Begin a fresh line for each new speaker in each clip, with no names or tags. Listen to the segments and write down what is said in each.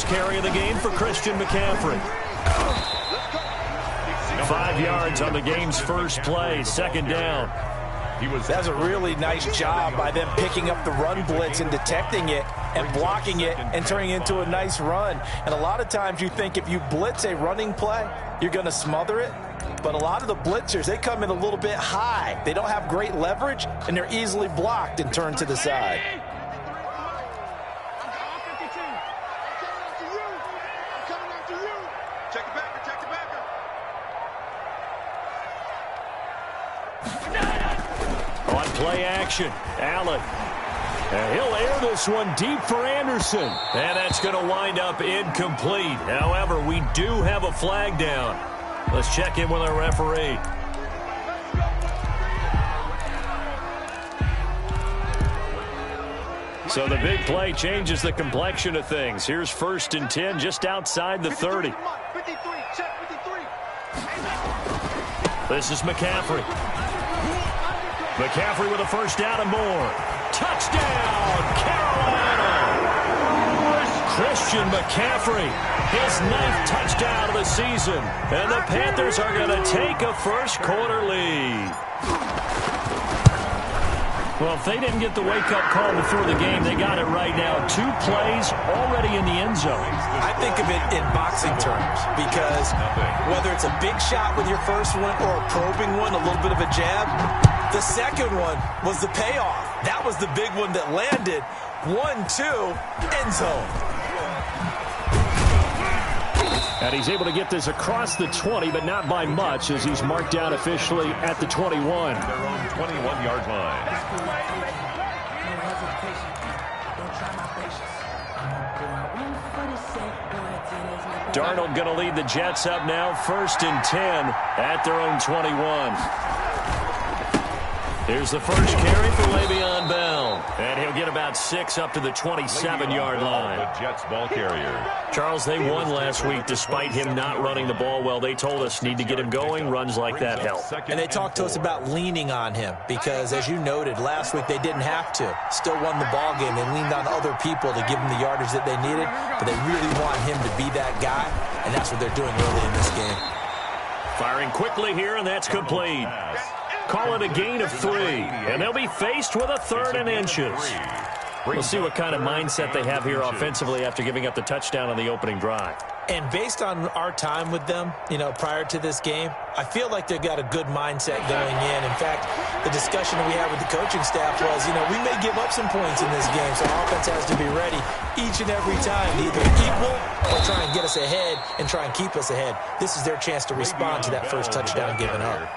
first carry of the game for Christian McCaffrey. 5 yards on the game's first play, second down.
That's a really nice job by them picking up the run blitz and detecting it and blocking it and turning it into a nice run. And a lot of times you think if you blitz a running play, you're going to smother it. But a lot of the blitzers, they come in a little bit high. They don't have great leverage, and they're easily blocked and turned to the side.
On play action, Allen. And he'll air this one deep for Anderson. And that's going to wind up incomplete. However, we do have a flag down. Let's check in with our referee. So the big play changes the complexion of things. Here's 1st and 10 just outside the 30. This is McCaffrey. McCaffrey with a first down and more. Touchdown, Carolina! Christian McCaffrey, his 9th touchdown of the season. And the Panthers are going to take a first-quarter lead. Well, if they didn't get the wake-up call before the game, they got it right now. 2 plays already in the end zone.
I think of it in boxing terms because whether it's a big shot with your first one or a probing one, a little bit of a jab, the second one was the payoff. That was the big one that landed. 1-2, end zone.
And he's able to get this across the 20, but not by much, as he's marked down officially at the 21.
Their own 21-yard line.
Darnold going to lead the Jets up now, 1st and 10 at their own 21. Here's the first carry for Le'Veon Bell. And he'll get about 6 up to the 27-yard line.
The Jets ball carrier.
Charles, they won last week despite him not running the ball well. They told us need to get him going. Runs like that help.
And they talked to us about leaning on him because, as you noted, last week they didn't have to. Still won the ball game. They leaned on other people to give them the yardage that they needed, but they really want him to be that guy, and that's what they're doing early in this game.
Firing quickly here, and that's complete. Call it a gain of 3, and they'll be faced with a 3rd and inches. We'll see what kind of mindset they have here offensively after giving up the touchdown on the opening drive.
And based on our time with them, prior to this game, I feel like they've got a good mindset going in. In fact, the discussion that we had with the coaching staff was, we may give up some points in this game, so our offense has to be ready each and every time to either equal or try and get us ahead and try and keep us ahead. This is their chance to respond to that first touchdown given up.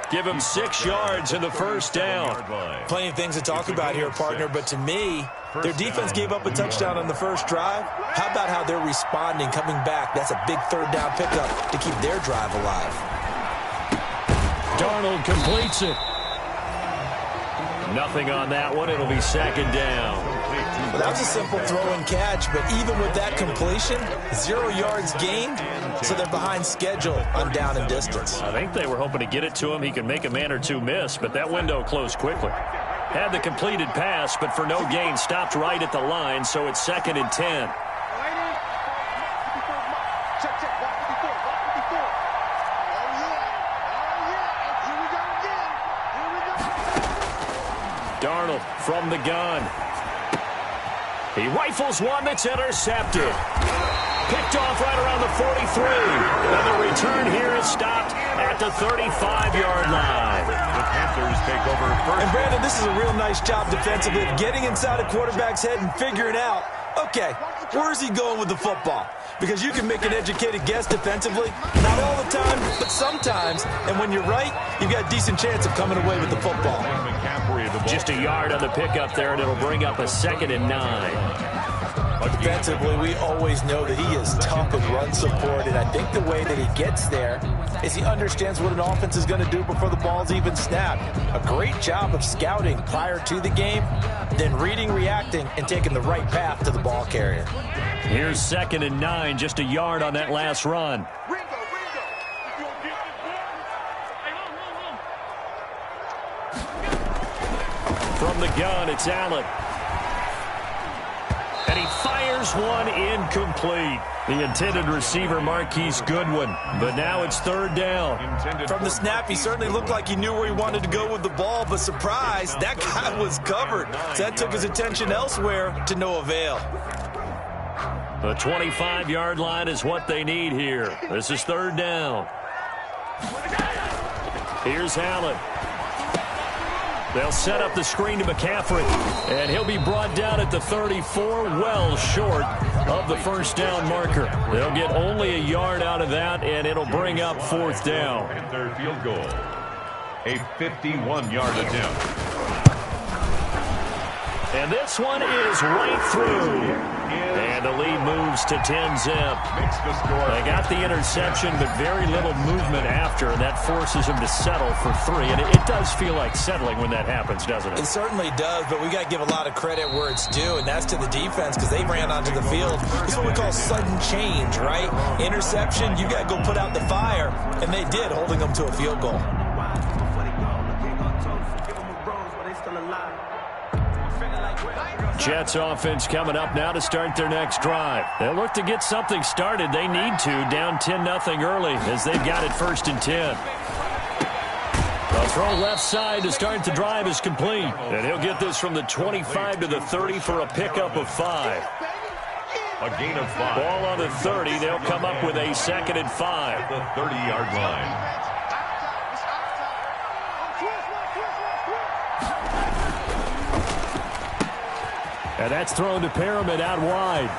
Give him 6 yards in the first down.
Plenty of things to talk about here, partner, but to me, their defense gave up a touchdown on the first drive. How about how they're responding, coming back? That's a big 3rd down pickup to keep their drive alive.
Darnold completes it. Nothing on that one. It'll be 2nd down.
Well, that was a simple throw and catch, but even with that completion, 0 yards gained, so they're behind schedule on down and distance.
I think they were hoping to get it to him. He could make a man or two miss, but that window closed quickly. Had the completed pass, but for no gain, stopped right at the line, so it's 2nd and 10. Darnold from the gun. He rifles one that's intercepted. Picked off right around the 43. And the return here is stopped at the 35-yard line.
The Panthers take over first.
And Brandon, this is a real nice job defensively of getting inside a quarterback's head and figuring out, okay, where is he going with the football? Because you can make an educated guess defensively. Not all the time, but sometimes. And when you're right, you've got a decent chance of coming away with the football.
Just a yard on the pickup there, and it'll bring up a 2nd and 9.
Defensively, we always know that he is tough in run support, and I think the way that he gets there is he understands what an offense is going to do before the ball's even snapped. A great job of scouting prior to the game, then reading, reacting, and taking the right path to the ball carrier.
Here's 2nd and 9, just a yard on that last run. From the gun, it's Allen. And he fires Here's one incomplete. The intended receiver, Marquise Goodwin. But now it's third down.
From the snap, he certainly looked like he knew where he wanted to go with the ball, but surprise, that guy was covered. So that took his attention elsewhere to no avail.
The 25-yard line is what they need here. This is third down. Here's Allen. They'll set up the screen to McCaffrey, and he'll be brought down at the 34, well short of the first down marker. They'll get only a yard out of that, and it'll bring up fourth down.
And their field goal, a 51-yard attempt.
And this one is right through. And the lead moves to 10-zip. They got the interception, but very little movement after, and that forces them to settle for 3. And it does feel like settling when that happens, doesn't it?
It certainly does, but we got to give a lot of credit where it's due, and that's to the defense because they ran onto the field. This is what we call sudden change, right? Interception, you got to go put out the fire, and they did, holding them to a field goal.
Jets offense coming up now to start their next drive. They'll look to get something started. They need to, down 10-0 early as they've got it 1st and 10. The throw left side to start the drive is complete. And he'll get this from the 25 to the 30 for a pickup of 5.
A gain of 5.
Ball on the 30. They'll come up with a 2nd and 5.
The 30-yard line.
And that's thrown to Pyramid out wide.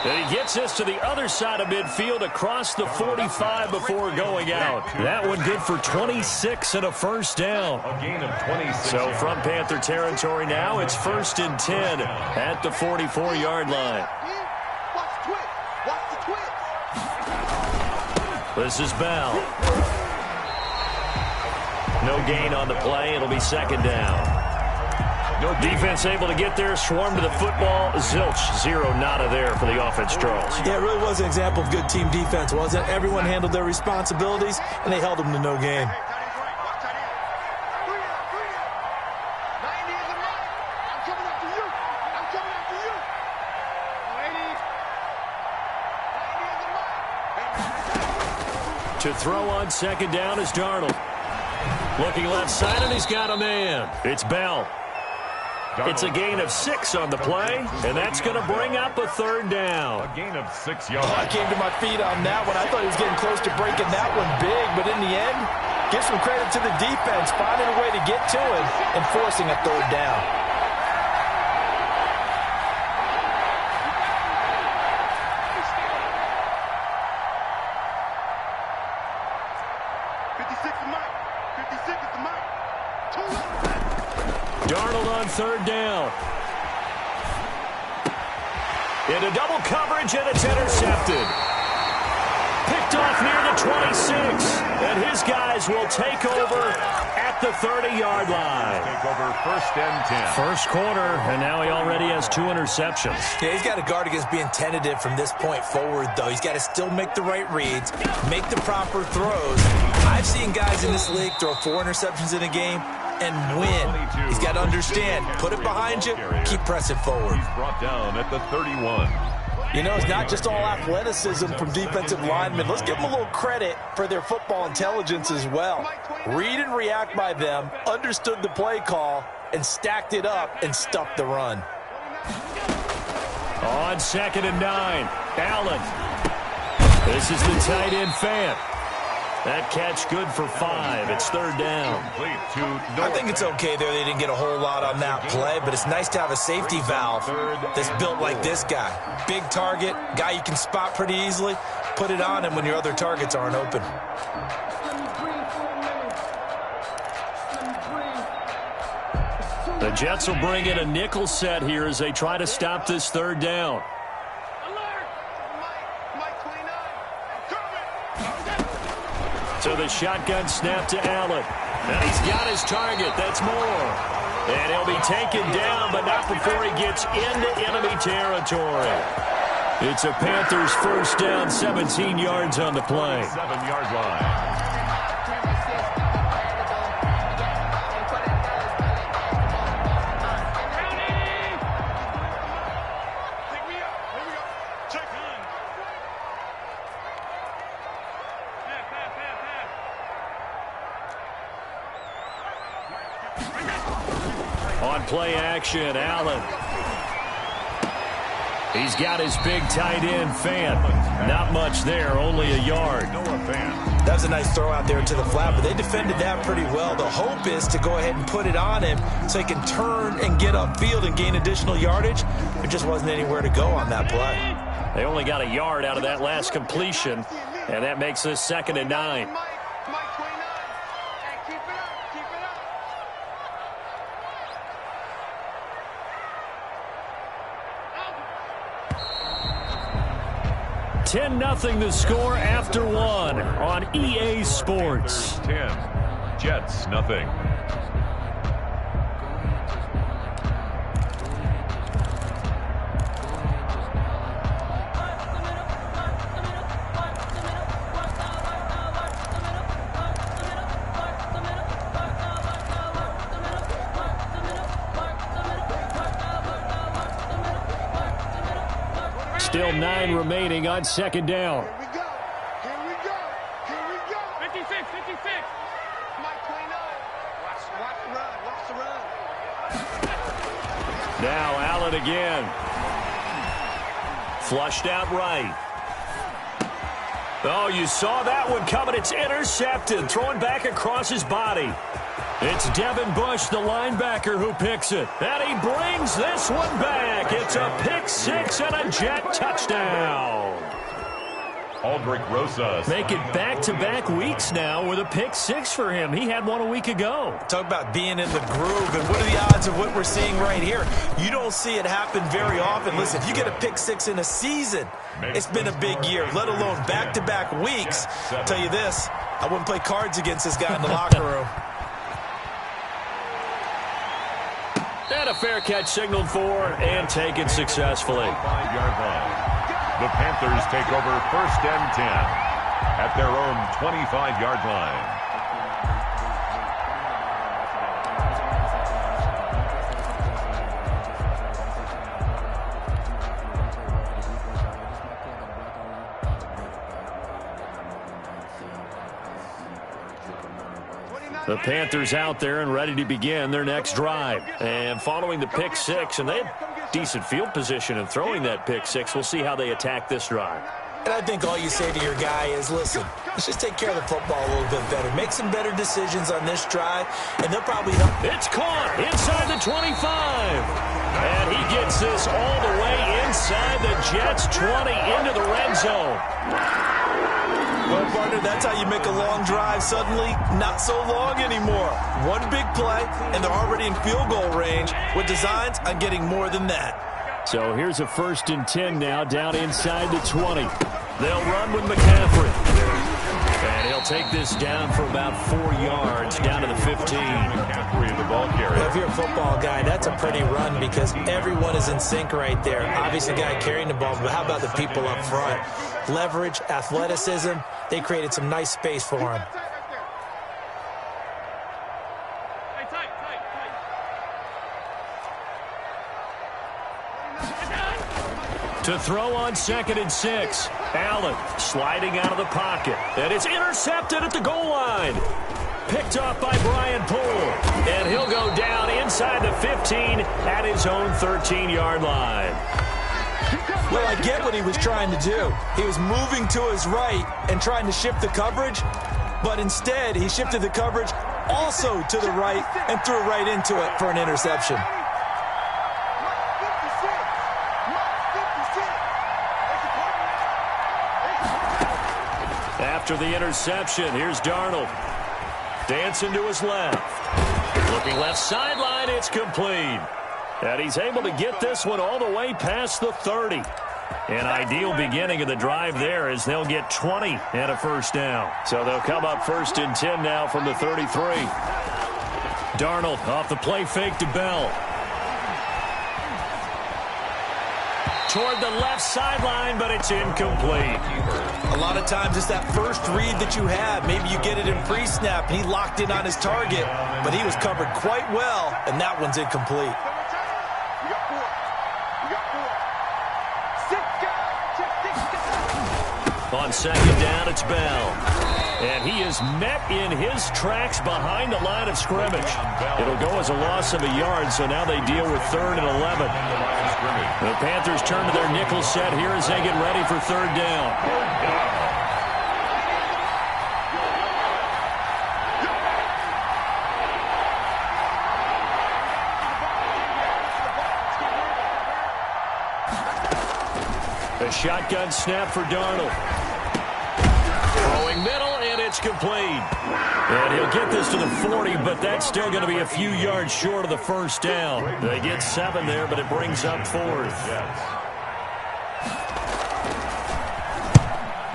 And he gets this to the other side of midfield across the 45 before going out. That one good for 26 and a first down.
A gain of 26.
So from Panther territory now, it's 1st and 10 at the 44-yard line. This is Bell. No gain on the play. It'll be 2nd down. No defense able to get there, swarm to the football. Zilch, 0 nada there for the offense, Charles.
Yeah, it really was an example of good team defense, wasn't it? Everyone handled their responsibilities, and they held them to no gain.
To throw on 2nd down is Darnold. Looking left side, and he's got a man. It's Bell. It's a gain of 6 on the play, and that's going to bring up a 3rd down.
A gain of 6 yards.
I came to my feet on that one. I thought he was getting close to breaking that one big, but in the end, give some credit to the defense, finding a way to get to him and forcing a 3rd down.
Darnold on 3rd down. Into double coverage, and it's intercepted. Picked off near the 26, and his guys will take over at the 30-yard line.
Take over 1st and 10.
First quarter, and now he already has 2 interceptions.
Yeah, he's got to guard against being tentative from this point forward, though. He's got to still make the right reads, make the proper throws. I've seen guys in this league throw 4 interceptions in a game and win. He's got to understand, put it behind you, keep pressing forward.
He's brought down at the 31.
You know, it's not just all athleticism from defensive linemen. Let's give them a little credit for their football intelligence as well. Read and react by them, understood the play call, and stacked it up and stuffed the run.
On 2nd and 9, Allen. This is the tight end Fant. That catch good for 5. It's 3rd down.
I think it's okay there. They didn't get a whole lot on that play, but it's nice to have a safety valve that's built like this guy. Big target, guy you can spot pretty easily. Put it on him when your other targets aren't open.
The Jets will bring in a nickel set here as they try to stop this 3rd down. So the shotgun snap to Allen. And he's got his target. That's Moore. And he'll be taken down, but not before he gets into enemy territory. It's a Panthers first down, 17 yards on the play.
7-yard line.
play action. Allen. He's got his big tight end, Fan. Not much there, only a yard.
That was a nice throw out there to the flat, but they defended that pretty well. The hope is to go ahead and put it on him so he can turn and get upfield and gain additional yardage. There just wasn't anywhere to go on that play.
They only got a yard out of that last completion, and that makes this 2nd and 9. Nothing the score after 1 on EA Sports.
10. Jets, nothing.
Still 9 remaining on 2nd down.
Here we go. Here we go. Here we go. 56, 56. Mike 29. Watch the run. Watch the run.
Now Allen again. Flushed out right. Oh, you saw that one coming. It's intercepted. Throwing back across his body. It's Devin Bush, the linebacker, who picks it. And he brings this one back. It's a pick 6 and a Jet touchdown.
Aldrich Rosas.
Make it back-to-back weeks now with a pick 6 for him. He had one a week ago.
Talk about being in the groove, and what are the odds of what we're seeing right here? You don't see it happen very often. Listen, if you get a pick 6 in a season, it's been a big year, let alone back-to-back weeks. I'll tell you this, I wouldn't play cards against this guy in the locker room.
And a fair catch signaled for and taken successfully.
5-yard line. The Panthers take over 1st and 10 at their own 25-yard line.
The Panthers out there and ready to begin their next drive. And following the pick 6, and they had decent field position in throwing that pick 6. We'll see how they attack this drive.
And I think all you say to your guy is, listen, let's just take care of the football a little bit better. Make some better decisions on this drive, and they'll probably help.
It's caught inside the 25. And he gets this all the way inside the Jets' 20 into the red zone.
Well, partner, that's how you make a long drive suddenly not so long anymore. One big play, and they're already in field goal range with designs on getting more than that.
So here's a 1st and 10 now down inside the 20. They'll run with McCaffrey. And he'll take this down for about 4 yards down to the 15.
McCaffrey, the ball carrier.
Well, if you're a football guy, that's a pretty run because everyone is in sync right there. Obviously, the guy carrying the ball, but how about the people up front? Leverage, athleticism, they created some nice space for him.
To throw on 2nd and 6. Allen sliding out of the pocket. And it's intercepted at the goal line. Picked off by Brian Poole. And he'll go down inside the 15 at his own 13-yard line.
Well, I get what he was trying to do. He was moving to his right and trying to shift the coverage. But instead, he shifted the coverage also to the right and threw right into it for an interception.
After the interception, here's Darnold. Dancing to his left. Looking left sideline, it's complete. And he's able to get this one all the way past the 30. An ideal beginning of the drive there as they'll get 20 and a 1st down. So they'll come up 1st and 10 now from the 33. Darnold off the play fake to Bell. Toward the left sideline, but it's incomplete.
A lot of times it's that first read that you have. Maybe you get it in pre-snap, and he locked in on his target, but he was covered quite well, and that one's incomplete.
On 2nd down, it's Bell. And he is met in his tracks behind the line of scrimmage. It'll go as a loss of a yard, so now they deal with 3rd and 11. The Panthers turn to their nickel set here as they get ready for 3rd down. A shotgun snap for Darnold. Throwing middle, and it's complete. And he'll get this to the 40, but that's still going to be a few yards short of the 1st down. They get 7 there, but it brings up 4th.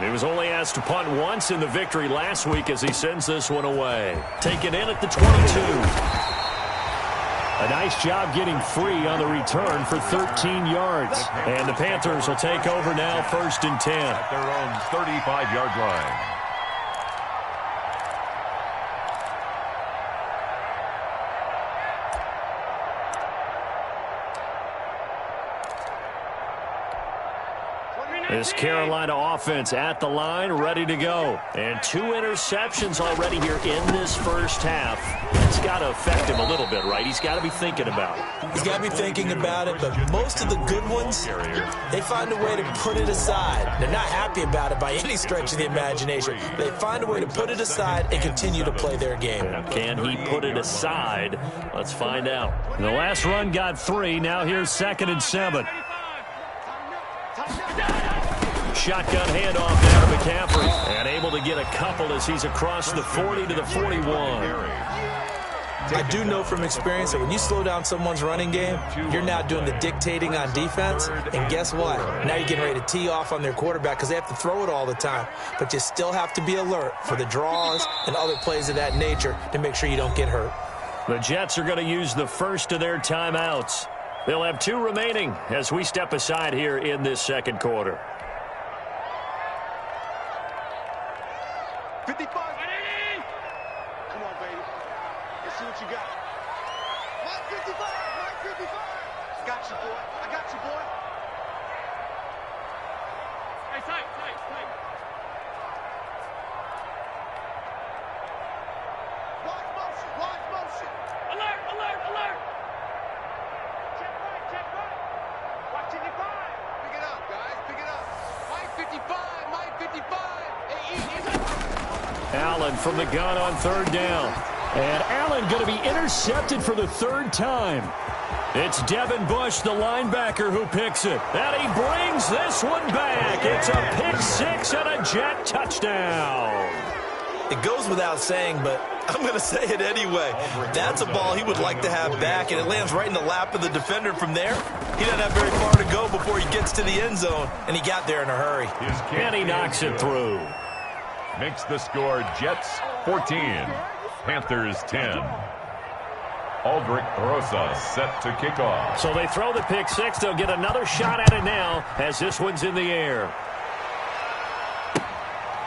He was only asked to punt once in the victory last week as he sends this one away. Taken in at the 22. A nice job getting free on the return for 13 yards. And the Panthers will take over now, 1st and 10.
At their own 35-yard line.
This Carolina offense at the line, ready to go. And 2 interceptions already here in this first half. It's got to affect him a little bit, right? He's got to be thinking about it.
He's got to be thinking about it, but most of the good ones, they find a way to put it aside. They're not happy about it by any stretch of the imagination. They find a way to put it aside and continue to play their game.
Can he put it aside? Let's find out. The last run got 3. Now here's 2nd and 7. Shotgun handoff now to McCaffrey. And able to get a couple as he's across the 40 to the 41.
I do know from experience that when you slow down someone's running game, you're now doing the dictating on defense. And guess what? Now you're getting ready to tee off on their quarterback because they have to throw it all the time. But you still have to be alert for the draws and other plays of that nature to make sure you don't get hurt.
The Jets are going to use the first of their timeouts. They'll have 2 remaining as we step aside here in this 2nd quarter.
55. Come on, baby. Let's see what you got. Mike 55. Mike 55. Got you, boy. I got you, boy. Hey, tight. Watch motion. Alert. Check right. Watch it, divide. Pick it up, guys. Pick it up. Mike 55.
Allen from the gun on 3rd down. And Allen going to be intercepted for the 3rd time. It's Devin Bush, the linebacker, who picks it. And he brings this one back. It's a pick 6 and a Jet touchdown.
It goes without saying, but I'm going to say it anyway. That's a ball he would like to have back, and it lands right in the lap of the defender from there. He doesn't have very far to go before he gets to the end zone, and he got there in a hurry.
And he knocks it through.
Makes the score Jets 14, Panthers 10. Aldrich Rosa set to kick off.
So they throw the pick 6. They'll get another shot at it now as this one's in the air.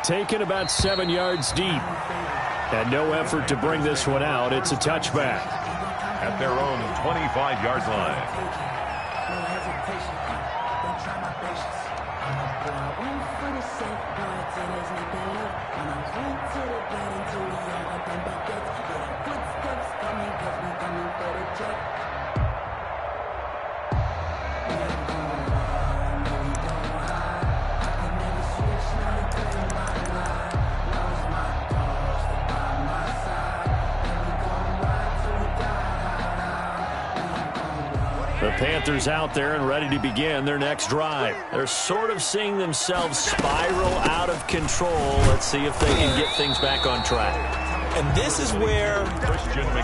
Taken about 7 yards deep. And no effort to bring this one out. It's a touchback.
At their own 25-yard line.
The Panthers out there and ready to begin their next drive. They're sort of seeing themselves spiral out of control. Let's see if they can get things back on track.
And this is where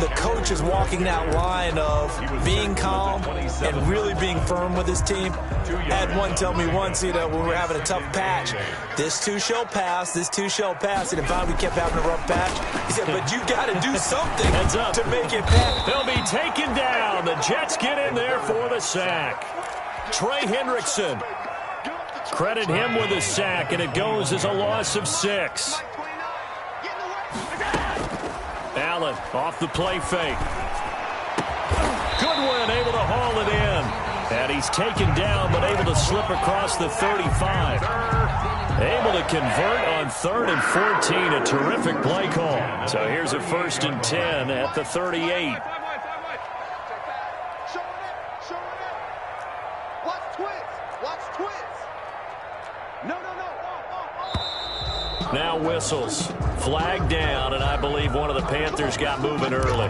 the coach is walking that line of being calm and really being firm with his team. I had one tell me once, when we were having a tough patch, this too shall pass, And finally we kept having a rough patch. He said, but you got to do something to make it pass.
They'll be taken down. The Jets get in there for the sack. Trey Hendrickson. Credit him with a sack, and it goes as a loss of 6. Allen off the play fake. Goodwin able to haul it in. And he's taken down, but able to slip across the 35. Able to convert on 3rd and 14. A terrific play call. So here's a 1st and 10 at the 38. Now whistles. Flag down, and I believe one of the Panthers got moving early.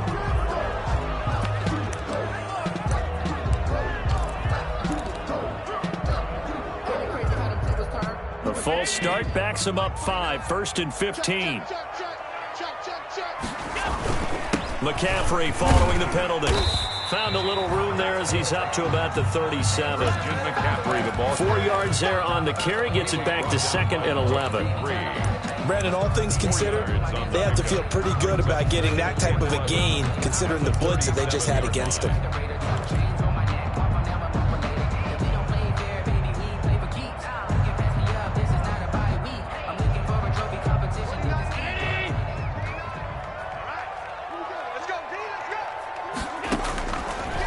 The false start backs him up 5. 1st and 15. McCaffrey following the penalty. Found a little room there as he's up to about the 37.
McCaffrey, the ball.
4 yards there on the carry. Gets it back to 2nd and 11.
Brandon, all things considered, they have to feel pretty good about getting that type of a gain, considering the blitz that they just had against them.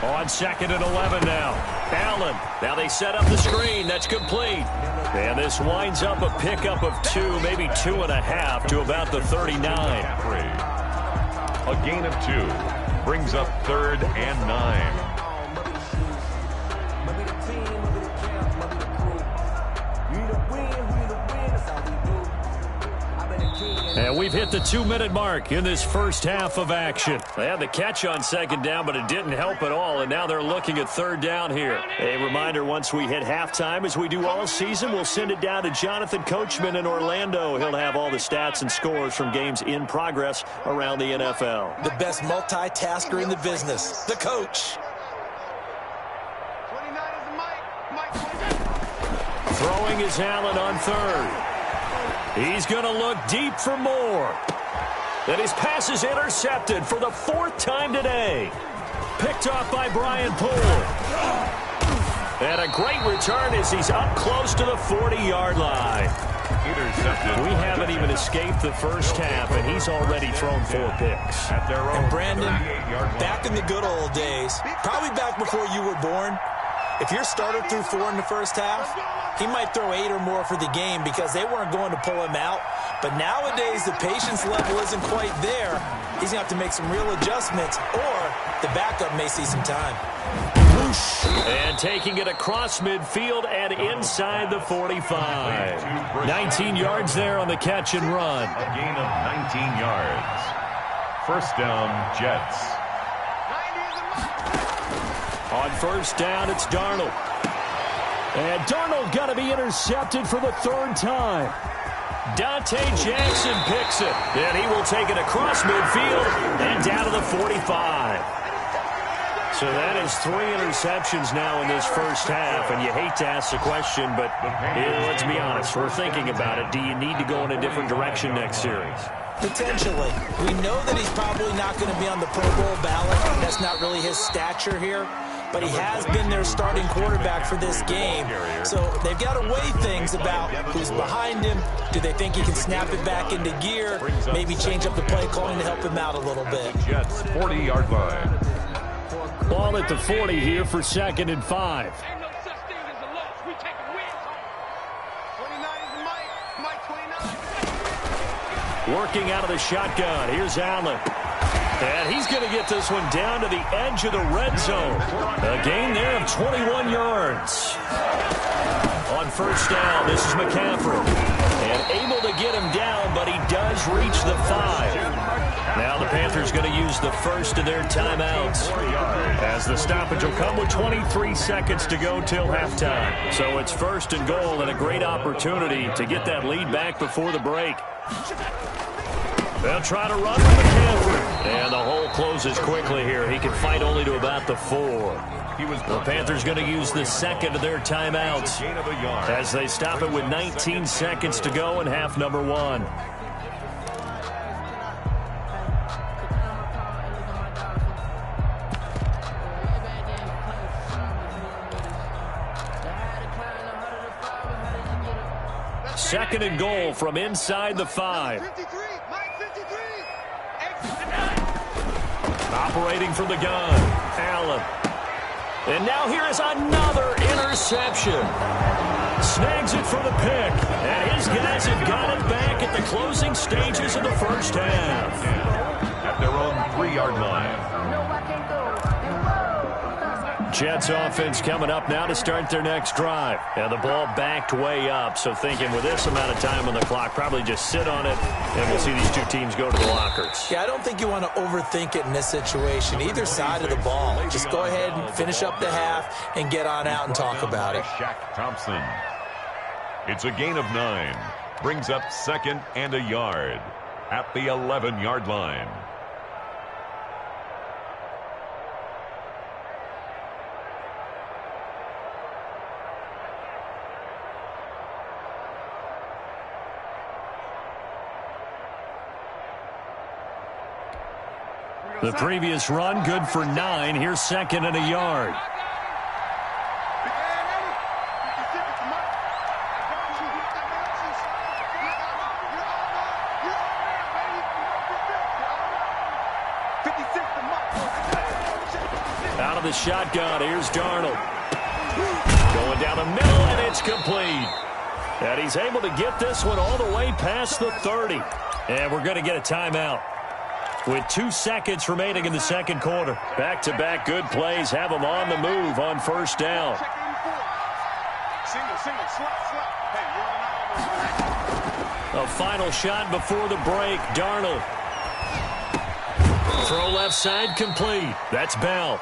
On 2nd and 11 now. Allen. Now they set up the screen. That's complete. And this winds up a pickup of 2, maybe 2.5 to about the 39.
A gain of 2 brings up 3rd and 9.
And we've hit the 2-minute mark in this first half of action. They had the catch on 2nd down, but it didn't help at all, and now they're looking at 3rd down here. A reminder, once we hit halftime, as we do all season, we'll send it down to Jonathan Coachman in Orlando. He'll have all the stats and scores from games in progress around the NFL.
The best multitasker in the business, the coach.
29 is Mike. 29.
Throwing is Allen on 3rd. He's going to look deep for more. And his pass is intercepted for the 4th time today. Picked off by Brian Poole. And a great return as he's up close to the 40-yard line.
Intercepted.
We haven't even escaped the first half, and he's already thrown 4 picks.
At their own
And Brandon,
38-yard line.
back in the good old days, probably back before you were born, if your starter threw 4 in the first half, he might throw 8 or more for the game because they weren't going to pull him out. But nowadays, the patience level isn't quite there. He's going to have to make some real adjustments, or the backup may see some time. Whoosh.
And taking it across midfield and inside the 45. 19 yards there on the catch and run.
A gain of 19 yards. 1st down, Jets.
On 1st down, it's Darnold. And Darnold got to be intercepted for the 3rd time. Dante Jackson picks it. And he will take it across midfield and down to the 45. So that is 3 interceptions now in this first half. And you hate to ask the question, but let's be honest. We're thinking about it. Do you need to go in a different direction next series?
Potentially. We know that he's probably not going to be on the Pro Bowl ballot. That's not really his stature here. But he has been their starting quarterback for this game. So they've got to weigh things about who's behind him. Do they think he can snap it back into gear? Maybe change up the play calling to help him out a little bit.
Jets 40-yard line.
Ball at the 40 here for 2nd and 5.
Ain't no such thing as a loss. We taking wins home. 29 is Mike. Mike 29.
Working out of the shotgun. Here's Allen. And he's going to get this one down to the edge of the red zone. A gain there of 21 yards. On 1st down, this is McCaffrey. And able to get him down, but he does reach the 5. Now the Panthers going to use the first of their timeouts, as the stoppage will come with 23 seconds to go till halftime. So it's 1st and goal, and a great opportunity to get that lead back before the break. They'll try to run with McCaffrey. And the hole closes quickly here. He can fight only to about the 4. The Panthers going to use the 2nd of their timeouts as they stop it with 19 seconds to go in half number 1. Second and goal from inside the 5.
53. Mike 53.
Operating from the gun, Allen. And now here is another interception. Snags it for the pick. And his guys have got it back at the closing stages of the first half.
At their own 3-yard line.
Jets offense coming up now to start their next drive. And the ball backed way up. So thinking with this amount of time on the clock, probably just sit on it, and we'll see these two teams go to the lockers.
Yeah, I don't think you want to overthink it in this situation. Either side of the ball. Just go ahead and finish up the half and get on out and talk about it.
Shaq Thompson. It's a gain of 9. Brings up 2nd and a yard at the 11-yard line.
The previous run, good for 9. Here's 2nd and a yard. Out of the shotgun, here's Darnold. Going down the middle, and it's complete. And he's able to get this one all the way past the 30. And we're going to get a timeout. With 2 seconds remaining in the second quarter. Back-to-back good plays have them on the move on first down. A final shot before the break. Darnold. Throw left side complete. That's Bell.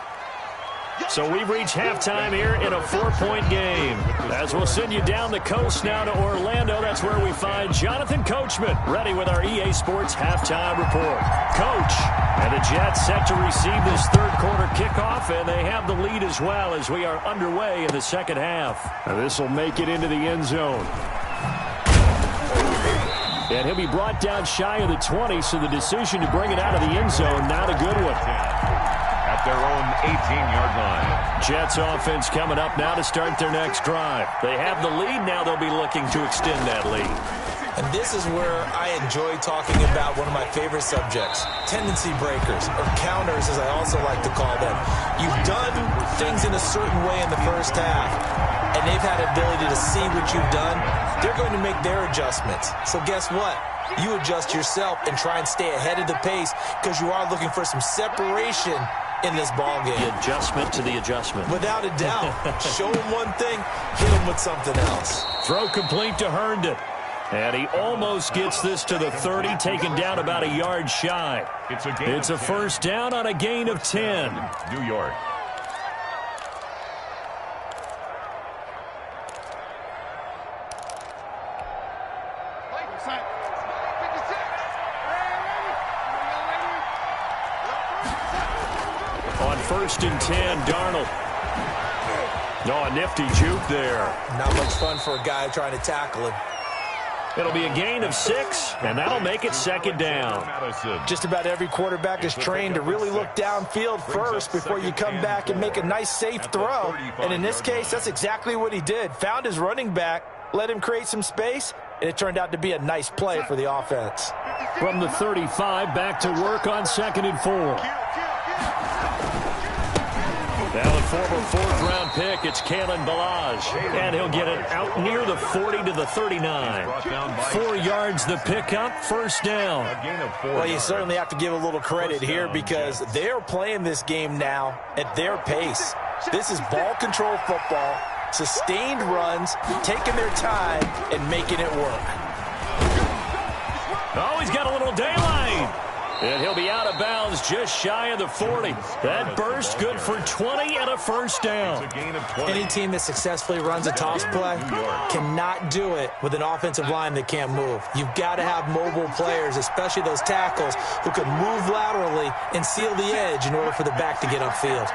So we've reached halftime here in a 4-point game. As we'll send you down the coast now to Orlando, that's where we find Jonathan Coachman, ready with our EA Sports halftime report. Coach, and the Jets set to receive this third quarter kickoff, and they have the lead as well as we are underway in the second half. Now this will make it into the end zone. And he'll be brought down shy of the 20, so the decision to bring it out of the end zone, not a good one.
At their own 18-yard line.
Jets offense coming up now to start their next drive. They have the lead. Now they'll be looking to extend that lead.
And this is where I enjoy talking about one of my favorite subjects, tendency breakers, or counters as I also like to call them. You've done things in a certain way in the first half, and they've had the ability to see what you've done. They're going to make their adjustments. So guess what? You adjust yourself and try and stay ahead of the pace because you are looking for some separation in this ball game.
The adjustment to the adjustment.
Without a doubt. Show him one thing, hit him with something else.
Throw complete to Herndon. And he almost gets this to the 30, taken down about a yard shy. It's a first down on a gain of 10.
New York.
On 1st and 10, Darnold. No, a nifty juke there.
Not much fun for a guy trying to tackle him.
It'll be a gain of 6, and that'll make it second down.
Just about every quarterback is trained to really look downfield first before you come back and make a nice, safe throw. And in this case, that's exactly what he did. Found his running back, let him create some space, and it turned out to be a nice play for the offense.
From the 35, back to work on 2nd and 4. Now a former 4th-round pick, it's Kalen Ballage. And he'll get it out near the 40 to the 39. 4 yards the pickup, first down.
Well, you certainly have to give a little credit here because they're playing this game now at their pace. This is ball control football, sustained runs, taking their time, and making it work.
Oh, he's got a little daylight. And he'll be out of bounds just shy of the 40. That burst good for 20 and a first down.
Any team that successfully runs a toss play cannot do it with an offensive line that can't move. You've got to have mobile players, especially those tackles, who can move laterally and seal the edge in order for the back to get upfield.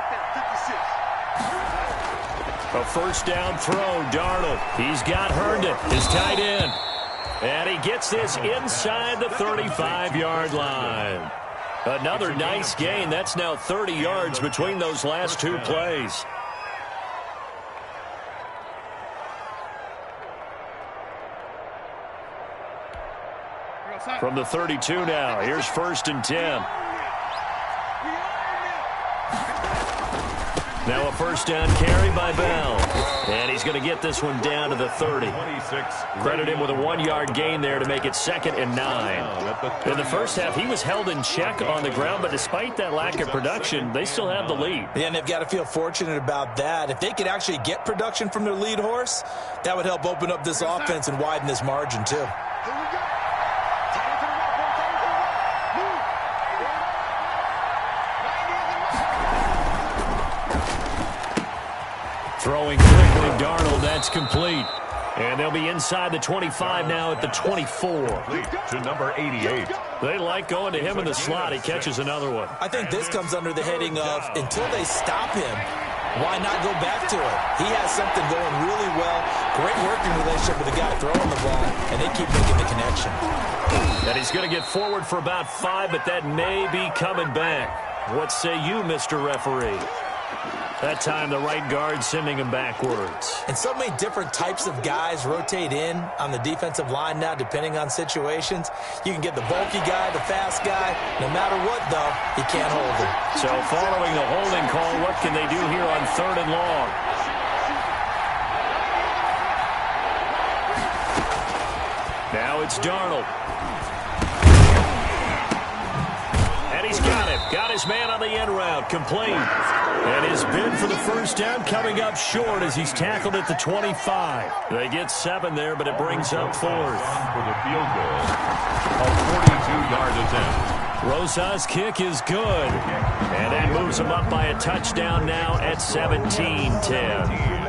A first down throw, Darnold. He's got Herndon, his tight end. And he gets this inside the 35-yard line. Another nice gain. That's now 30 yards between those last 2 plays. From the 32 now, here's 1st and 10. Now a first down carry by Bell. And he's going to get this one down to the 30. Credit him with a 1-yard gain there to make it 2nd and 9. In the first half, he was held in check on the ground, but despite that lack of production, they still have the lead.
Yeah, and they've got to feel fortunate about that. If they could actually get production from their lead horse, that would help open up this offense and widen this margin too.
Throwing quickly, Darnold, that's complete. And they'll be inside the 25 now at the 24.
To number 88.
They like going to him in the slot. He catches another one.
I think this comes under the heading of until they stop him, why not go back to it? He has something going really well. Great working relationship with the guy throwing the ball, and they keep making the connection.
And he's going to get forward for about 5, but that may be coming back. What say you, Mr. Referee? That time, the right guard sending him backwards.
And so many different types of guys rotate in on the defensive line now, depending on situations. You can get the bulky guy, the fast guy. No matter what, though, he can't hold him.
So following the holding call, what can they do here on 3rd and long? Now it's Darnold. And he's got him. Got his man on the end route. Complete. And his bid for the first down coming up short as he's tackled at the 25. They get 7 there, but it brings up 4th.
For the field goal. A 42-yard attempt.
Rosa's kick is good. And that moves him up by a touchdown now at 17-10.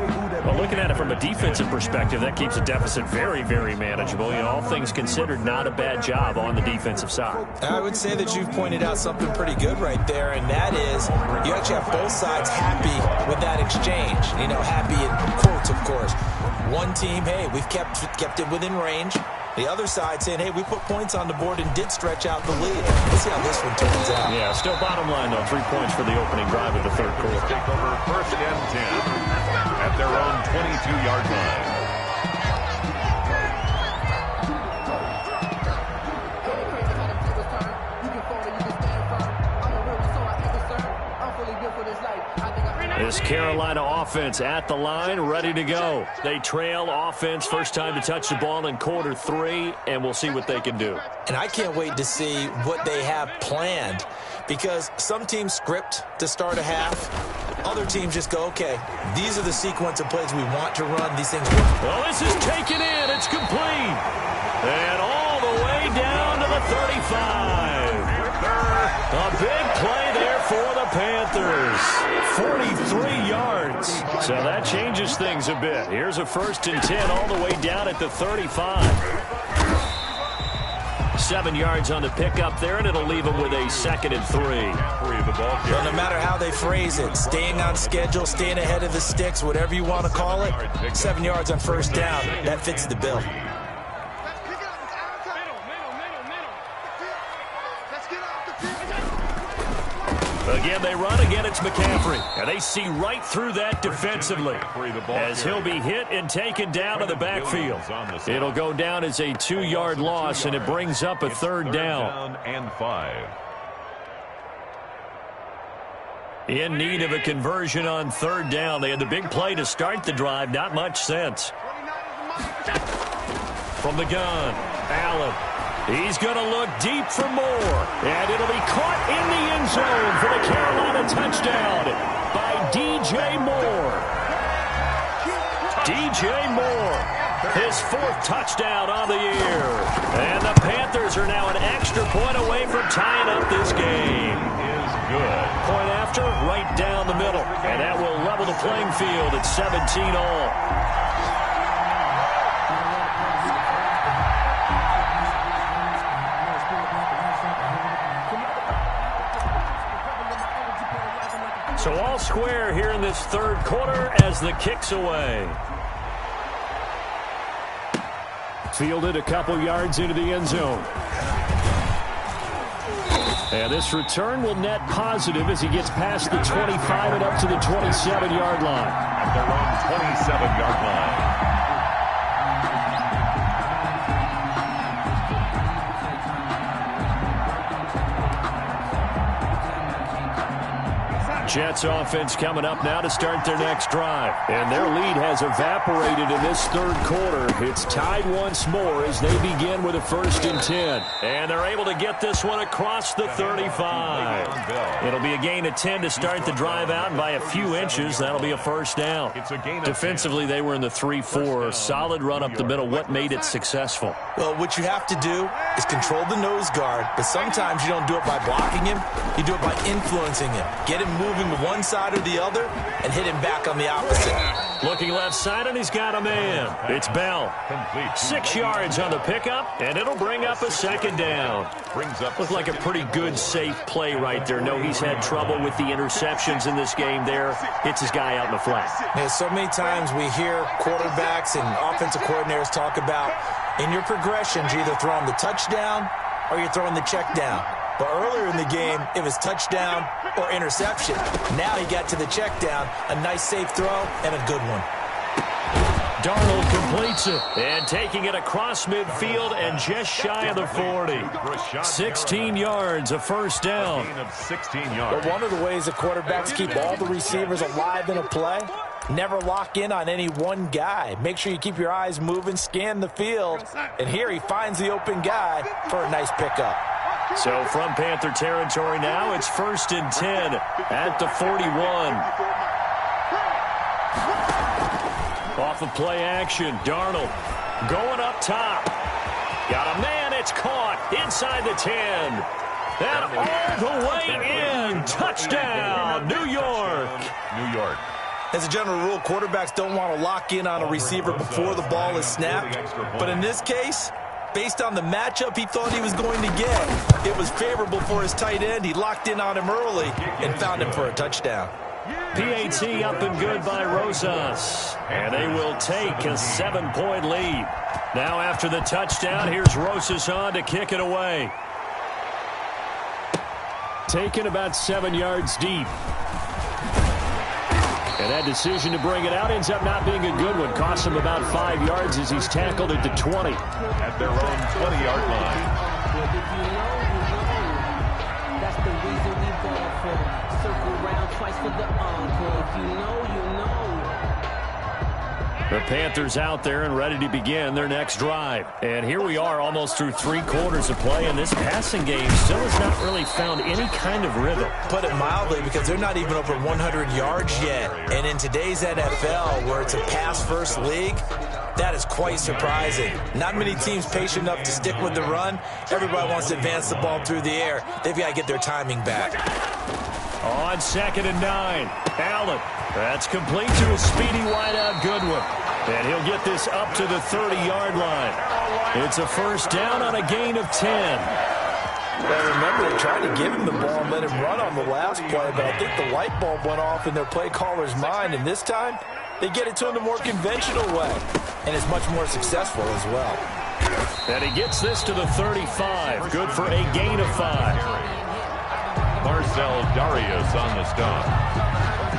Well, looking at it from a defensive perspective, that keeps the deficit very, very manageable. You know, all things considered, not a bad job on the defensive side.
I would say that you've pointed out something pretty good right there, and that is you actually have both sides happy with that exchange. You know, happy in quotes, of course. One team, hey, we've kept it within range. The other side saying, hey, we put points on the board and did stretch out the lead. Let's see how this one turns out.
Yeah, still bottom line, though. 3 points for the opening drive of the 3rd quarter.
Take over 1st and 10 at their own 22-yard line.
This Carolina offense at the line, ready to go. They trail offense, first time to touch the ball in quarter 3, and we'll see what they can do.
And I can't wait to see what they have planned, because some teams script to start a half. Other teams just go, okay, these are the sequence of plays we want to run. These things work.
Well, this is taken in. It's complete. And all the way down to the 35. A big play there for the Panthers. 43 yards. So that changes things a bit. Here's a 1st and 10 all the way down at the 35. 7 yards on the pickup there, and it'll leave them with a 2nd and 3.
Well, no matter how they phrase it, staying on schedule, staying ahead of the sticks, whatever you want to call it, 7 yards on 1st down, that fits the bill.
Again, they run. Again, it's McCaffrey. And they see right through that defensively as he'll be hit and taken down to the backfield. It'll go down as a 2-yard loss, and it brings up a 3rd down.
And 5.
In need of a conversion on 3rd down. They had the big play to start the drive. Not much sense. From the gun, Allen. He's going to look deep for more. And it'll be caught in the end zone for the Carolina touchdown by DJ Moore. DJ Moore, his 4th touchdown on the year. And the Panthers are now an extra point away from tying up this game.
Is good.
Point after, right down the middle. And that will level the playing field at 17 all. So all square here in this 3rd quarter as the kick's away. Fielded a couple yards into the end zone. And this return will net positive as he gets past the 25 and up to the 27-yard line.
At their own 27-yard line.
Jets offense coming up now to start their next drive. And their lead has evaporated in this third quarter. It's tied once more as they begin with a 1st and 10. And they're able to get this one across the 35. It'll be a gain of 10 to start the drive out, and by a few inches, that'll be a 1st down. Defensively, they were in the 3-4. Solid run up the middle. What made it successful?
Well, what you have to do is control the nose guard, but sometimes you don't do it by blocking him. You do it by influencing him. Get him moving to one side or the other and hit him back on the opposite.
Looking left side, and he's got a man. It's Bell. 6 yards on the pickup, and it'll bring up a 2nd down. Looked like a pretty good, safe play right there. No, he's had trouble with the interceptions in this game there. Hits his guy out in the flat.
Yeah, so many times we hear quarterbacks and offensive coordinators talk about in your progressions, you're either throwing the touchdown or you're throwing the check down. But earlier in the game, it was touchdown or interception. Now he got to the check down, a nice safe throw, and a good one.
Darnold completes it, and taking it across midfield and just shy of the 40. 16 yards, a 1st down.
But one of the ways that quarterbacks keep all the receivers alive in a play, never lock in on any one guy. Make sure you keep your eyes moving, scan the field, and here he finds the open guy for a nice pickup.
So from Panther territory now, it's 1st and 10 at the 41. Off of play action, Darnold going up top. Got a man, it's caught inside the 10. And all the way in. Touchdown, New York.
New York.
As a general rule, quarterbacks don't want to lock in on a receiver before the ball is snapped. But in this case, based on the matchup he thought he was going to get, it was favorable for his tight end. He locked in on him early and found him for a touchdown.
PAT up and good by Rosas. And they will take a 7-point lead. Now after the touchdown, here's Rosas on to kick it away. Taken about 7 yards deep. And that decision to bring it out ends up not being a good one. Costs him about 5 yards as he's tackled at the 20.
At their own 20-yard line.
That's the reason we ball for. Circle round twice for the encore. If you know, you know.
The Panthers out there and ready to begin their next drive. And here we are almost through 3 quarters of play, and this passing game still has not really found any kind of rhythm.
Put it mildly, because they're not even over 100 yards yet. And in today's NFL, where it's a pass-first league, that is quite surprising. Not many teams patient enough to stick with the run. Everybody wants to advance the ball through the air. They've got to get their timing back.
On 2nd and 9, Allen. That's complete to a speedy wideout Goodwin. And he'll get this up to the 30-yard line. It's a 1st down on a gain of 10.
Well, remember, they tried to give him the ball and let him run on the last play, but I think the light bulb went off in their play caller's mind, and this time they get it to him the more conventional way, and it's much more successful as well.
And he gets this to the 35. Good for a gain of 5.
Marcel Darius on the stop.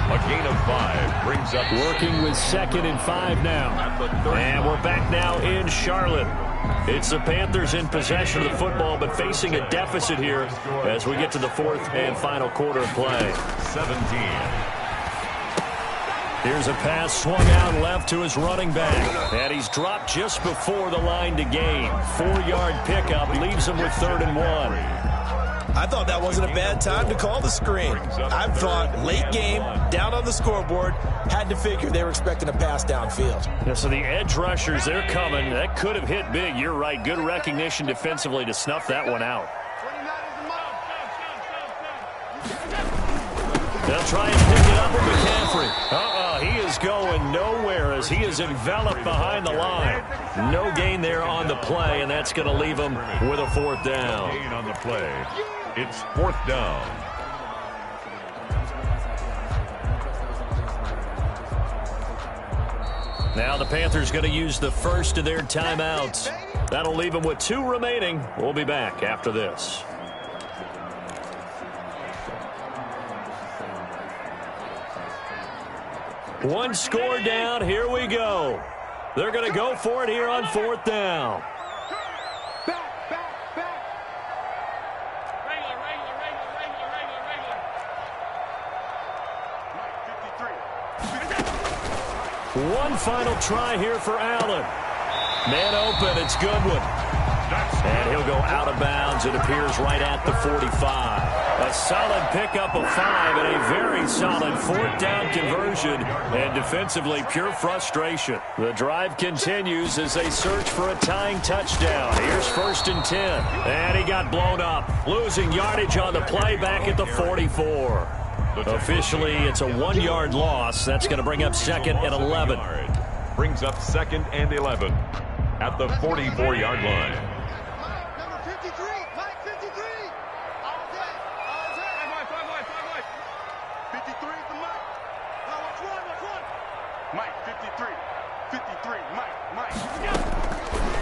A gain of 5 brings up.
Working with 2nd and 5 now. And we're back now in Charlotte. It's the Panthers in possession of the football, but facing a deficit here as we get to the 4th and final quarter of play.
17.
Here's a pass swung out left to his running back. And he's dropped just before the line to gain. 4-yard pickup leaves him with 3rd and 1.
I thought that wasn't a bad time to call the screen. I thought late game, down on the scoreboard, had to figure they were expecting a pass downfield.
Yeah, so the edge rushers, they're coming. That could have hit big. You're right. Good recognition defensively to snuff that one out. They'll try and pick it up with McCaffrey. He is going nowhere as he is enveloped behind the line. No gain there on the play, and that's going to leave him with a 4th down.
Gain on the play. It's 4th down.
Now the Panthers going to use the first of their timeouts. That'll leave them with 2 remaining. We'll be back after this. One score down. Here we go. They're going to go for it here on 4th down. One final try here for Allen. Man open, it's Goodwin. And he'll go out of bounds. It appears right at the 45. A solid pickup of 5 and a very solid 4th down conversion. And defensively, pure frustration. The drive continues as they search for a tying touchdown. Here's 1st and 10. And he got blown up. Losing yardage on the play back at the 44. Officially, it's a 1-yard loss. That's going to bring up 2nd and 11.
Brings up 2nd and 11 at the 44-yard line.
Number 53, Mike 53. All day. 53 for Mike. Watch one. Mike 53. 53, Mike.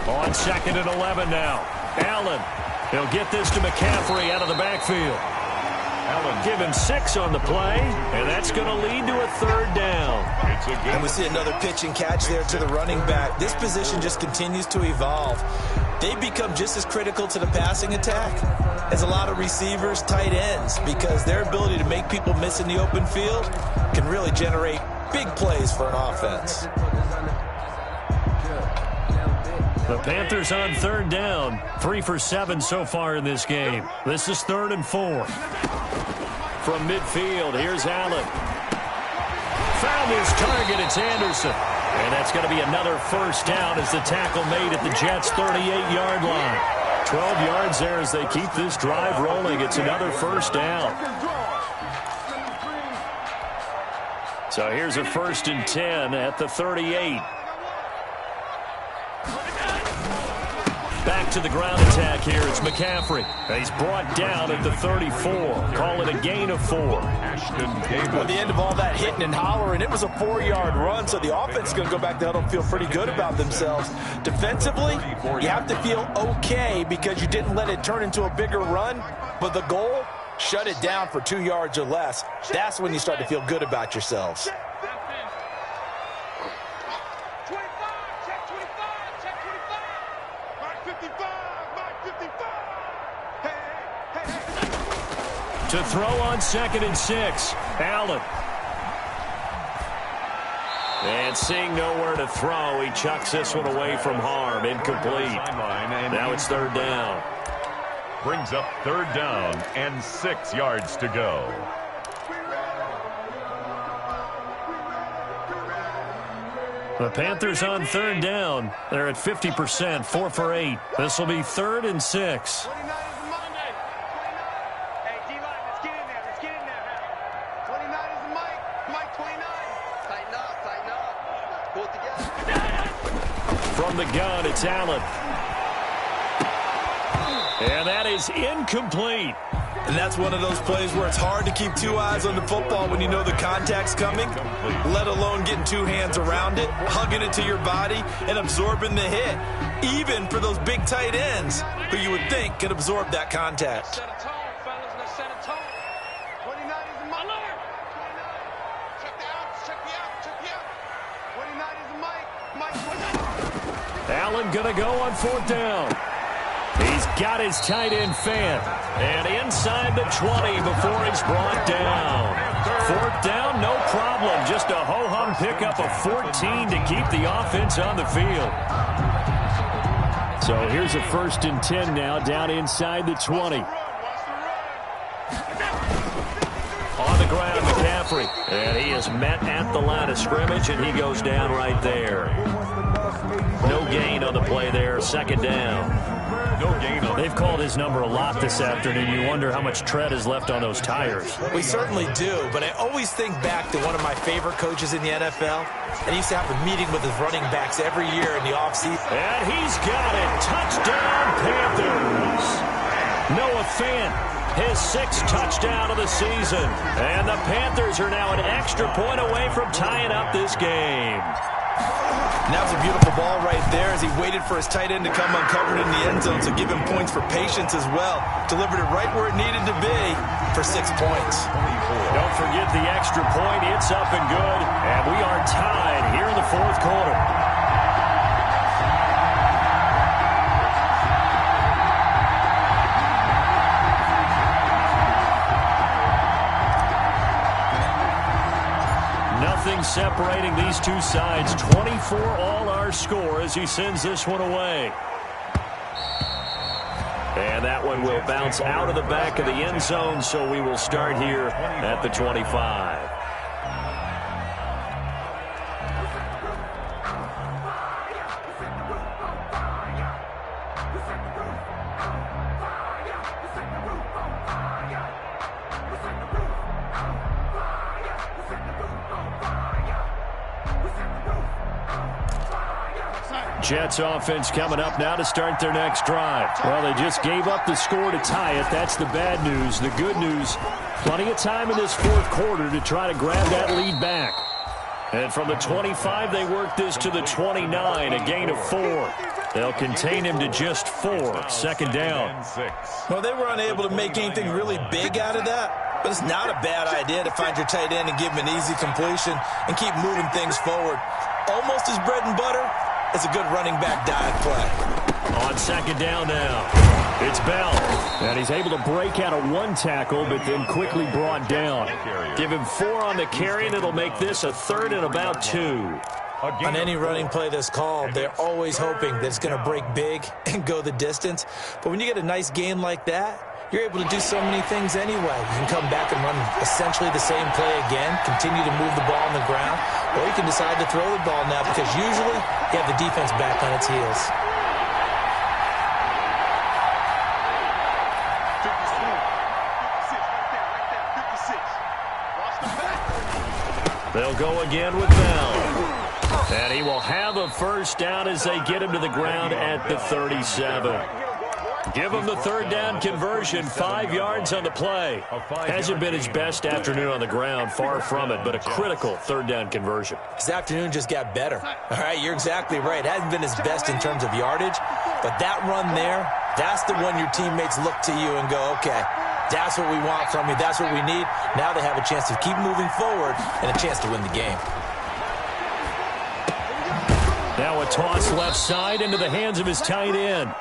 On 2nd and 11 now. Allen. He'll get this to McCaffrey out of the backfield. Allen give him 6 on the play, and that's going to lead to a 3rd down.
And we see another pitch and catch there to the running back. This position just continues to evolve. They become just as critical to the passing attack as a lot of receivers, tight ends, because their ability to make people miss in the open field can really generate big plays for an offense.
The Panthers on 3rd down. 3 for 7 so far in this game. This is 3rd and 4. From midfield, here's Allen. Found his target, it's Anderson. And that's going to be another 1st down as the tackle made at the Jets' 38-yard line. 12 yards there as they keep this drive rolling. It's another 1st down. So here's a 1st and 10 at the 38. Back to the ground attack here. It's McCaffrey. He's brought down at the 34. Call it a gain of 4.
At the end of all that hitting and hollering, it was a 4-yard run, so the offense is going to go back to huddle and feel pretty good about themselves. Defensively, you have to feel okay because you didn't let it turn into a bigger run, but the goal, shut it down for 2 yards or less. That's when you start to feel good about yourselves.
To throw on 2nd and 6. Allen. And seeing nowhere to throw, he chucks this one away from harm. Incomplete. Now it's 3rd down.
Brings up 3rd down and 6 yards to go.
The Panthers on 3rd down. They're at 50%, 4 for 8. This will be 3rd and 6. From the gun, it's Allen. And that is incomplete.
And that's one of those plays where it's hard to keep 2 eyes on the football when you know the contact's coming, let alone getting 2 hands around it, hugging it to your body, and absorbing the hit, even for those big tight ends who you would think could absorb that contact.
Set a tone, fellas. Let's set a tone. 29 is the Mike. Check the outs. Check the out. 29 is the Mike.
Allen going to go on 4th down. He's got his tight end fan. And inside the 20 before he's brought down. 4th down, no problem. Just a ho-hum pickup of 14 to keep the offense on the field. So here's a 1st and 10 now down inside the 20. On the ground, McCaffrey. And he is met at the line of scrimmage, and he goes down right there. No gain on the play there. 2nd down.
No gain on.
They've called his number a lot this afternoon. You wonder how much tread is left on those tires.
We certainly do, but I always think back to one of my favorite coaches in the NFL. And he used to have a meeting with his running backs every year in the offseason.
And he's got it. Touchdown, Panthers. Noah Fant, his 6th touchdown of the season. And the Panthers are now an extra point away from tying up this game.
And that was a beautiful ball right there as he waited for his tight end to come uncovered in the end zone, so give him points for patience as well. Delivered it right where it needed to be for 6 points.
Don't forget the extra point. It's up and good. And we are tied here in the 4th quarter. separating these two sides. 24 all our score as he sends this one away. And that one will bounce out of the back of the end zone, so we will start here at the 25. Jets offense coming up now to start their next drive. Well, they just gave up the score to tie it. That's the bad news. The good news, plenty of time in this fourth quarter to try to grab that lead back. And from the 25, they work this to the 29, a gain of 4. They'll contain him to just 4. Second down.
Well, they were unable to make anything really big out of that, but it's not a bad idea to find your tight end and give him an easy completion and keep moving things forward. Almost his bread and butter. It's a good running back dive play.
On second down now, it's Bell. And he's able to break out of one tackle, but then quickly brought down. Give him 4 on the carry, and it'll make this a third and about 2.
On any running play that's called, they're always hoping that it's going to break big and go the distance. But when you get a nice game like that, you're able to do so many things anyway. You can come back and run essentially the same play again, continue to move the ball on the ground, or you can decide to throw the ball now because usually you have the defense back on its heels.
They'll go again with Bell. And he will have a first down as they get him to the ground at the 37. Give him the third down conversion, 5 yards on the play. Hasn't been his best afternoon on the ground, far from it, but a critical third down conversion.
His afternoon just got better. All right, you're exactly right. It hasn't been his best in terms of yardage, but that run there, that's the one your teammates look to you and go, okay, that's what we want from you. That's what we need. Now they have a chance to keep moving forward and a chance to win the game.
Now a toss left side into the hands of his tight end.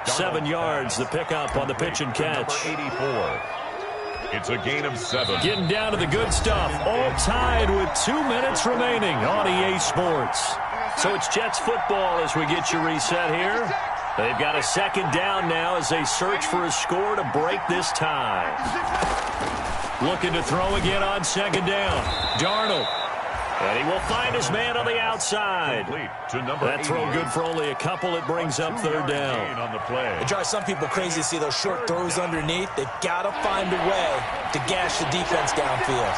7 yards, the pickup on the pitch and catch.
84. It's a gain of 7.
Getting down to the good stuff. All tied with 2 minutes remaining on EA Sports. So it's Jets football as we get you reset here. They've got a second down now as they search for a score to break this tie. Looking to throw again on second down. Darnold. And he will find his man on the outside. That throw good for only a couple. It brings up third down.
On the play.
It drives some people crazy to see those short throws underneath. They've got to find a way to gash the defense downfield.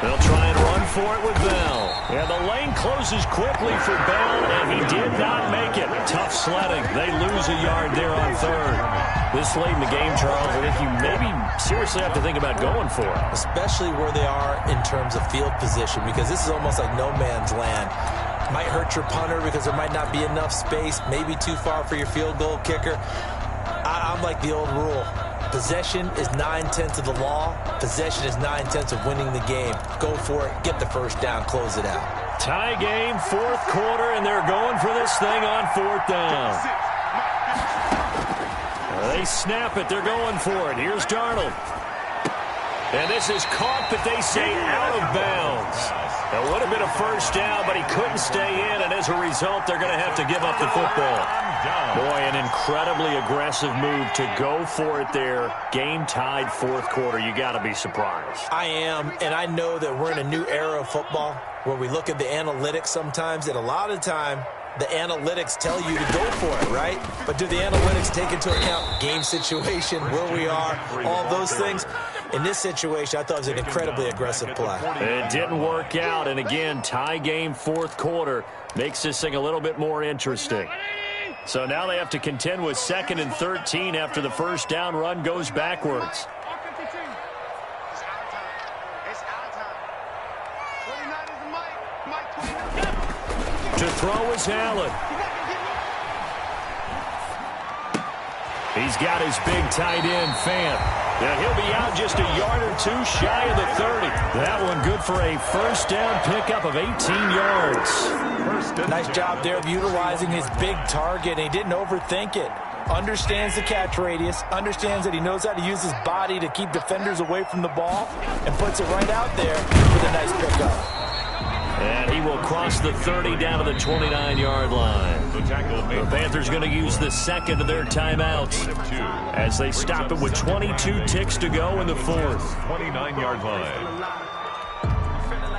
They'll try and run for it with Bell. And the lane closes quickly for Bell, and he did not make it. Tough sledding. They lose a yard there on third. This late in the game, Charles, I think you maybe seriously have to think about going for it.
Especially where they are in terms of field position, because this is almost like no man's land. Might hurt your punter because there might not be enough space, maybe too far for your field goal kicker. I'm like the old rule. Possession is 9/10 of the law. Possession is 9/10 of winning the game. Go for it. Get the first down. Close it out.
Tie game, fourth quarter, and they're going for this thing on fourth down. They snap it. They're going for it. Here's Darnold. And this is caught, but they say out of bounds. That would have been a first down, but he couldn't stay in, and as a result, they're going to have to give up the football. Boy, an incredibly aggressive move to go for it there. Game tied fourth quarter. You got to be surprised.
I am, and I know that we're in a new era of football where we look at the analytics sometimes, and a lot of time, the analytics tell you to go for it, right? But do the analytics take into account game situation, where we are, all those things? In this situation, I thought it was an incredibly aggressive play.
It didn't work out, and again, tie game fourth quarter makes this thing a little bit more interesting. So now they have to contend with 2nd and 13 after the first down run goes backwards. To throw is Allen. He's got his big tight end, Fant. Now he'll be out just a yard or two shy of the 30. That one good for a first down pickup of 18 yards.
Nice job there of utilizing his big target. He didn't overthink it. understands the catch radius, understands that he knows how to use his body to keep defenders away from the ball, and puts it right out there with a nice pickup.
And he will cross the 30 down to the 29-yard line. The Panthers going to use the second of their timeouts as they stop it with 22 ticks to go in the fourth.
29-yard line.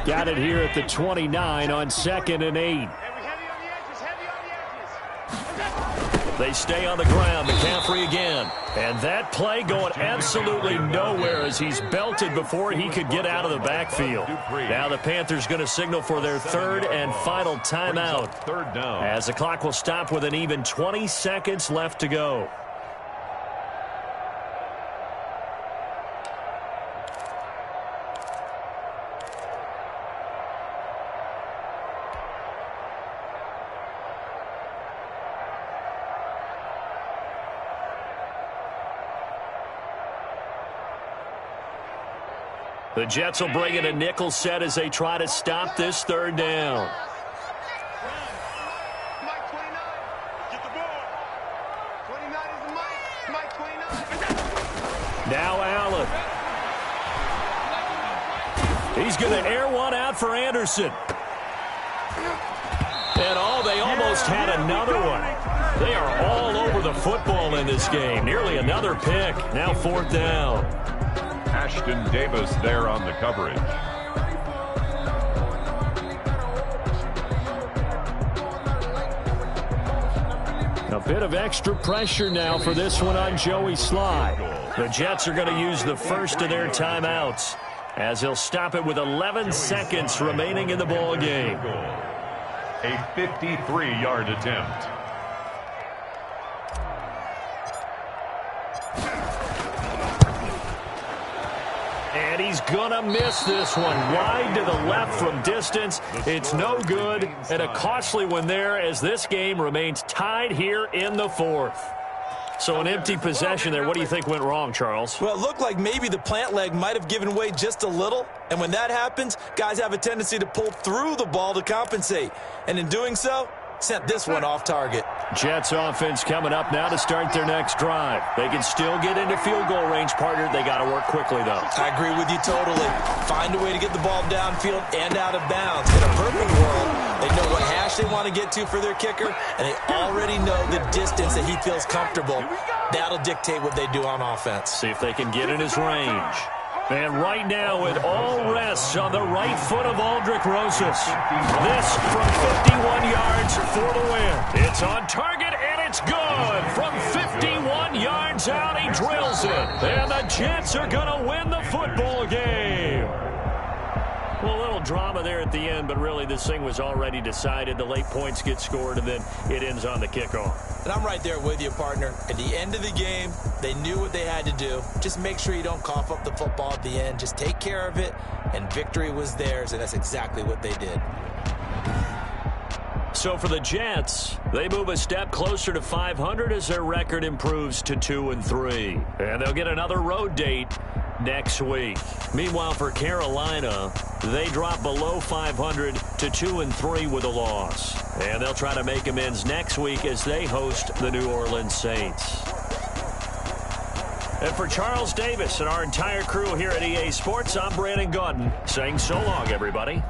Got it here at the 29 on 2nd and 8. They stay on the ground. McCaffrey again. And that play going absolutely nowhere as he's belted before he could get out of the backfield. Now the Panthers going to signal for their third and final timeout.
Third down.
As the clock will stop with an even 20 seconds left to go. The Jets will bring in a nickel set as they try to stop this third down.
Mike 29. Get the ball. 29 is the Mike 29.
Now Allen. He's going to air one out for Anderson. And they almost had another one. They are all over the football in this game. Nearly another pick. Now 4th down.
Ashton Davis there on the coverage.
A bit of extra pressure now for this one on Joey Sly. The Jets are going to use the first of their timeouts as he'll stop it with 11 seconds remaining in the ball game.
A 53-yard attempt.
And he's going to miss this one. Wide to the left from distance. It's no good. And a costly one there as this game remains tied here in the fourth. So an empty possession there. What do you think went wrong, Charles?
Well, it looked like maybe the plant leg might have given way just a little. And when that happens, guys have a tendency to pull through the ball to compensate. And in doing so, sent this one off target.
Jets offense coming up now to start their next drive. They can still get into field goal range, partner. They got to work quickly, though.
I agree with you totally. Find a way to get the ball downfield and out of bounds. In a perfect world, they know what hash they want to get to for their kicker, and they already know the distance that he feels comfortable. That'll dictate what they do on offense.
See if they can get in his range. And right now it all rests on the right foot of Aldrick Rosas. This from 51 yards for the win. It's on target and it's good. From 51 yards out, he drills it. And the Jets are going to win the football game. Well, a little drama there at the end, but really this thing was already decided. The late points get scored, and then it ends on the kickoff.
And I'm right there with you, partner. At the end of the game, they knew what they had to do. Just make sure you don't cough up the football at the end. Just take care of it, and victory was theirs, and that's exactly what they did.
So for the Jets, they move a step closer to 500 as their record improves to 2-3. And they'll get another road date next week. Meanwhile, for Carolina, they drop below 500 to 2-3 with a loss. And they'll try to make amends next week as they host the New Orleans Saints. And for Charles Davis and our entire crew here at EA Sports, I'm Brandon Gaudin saying so long, everybody.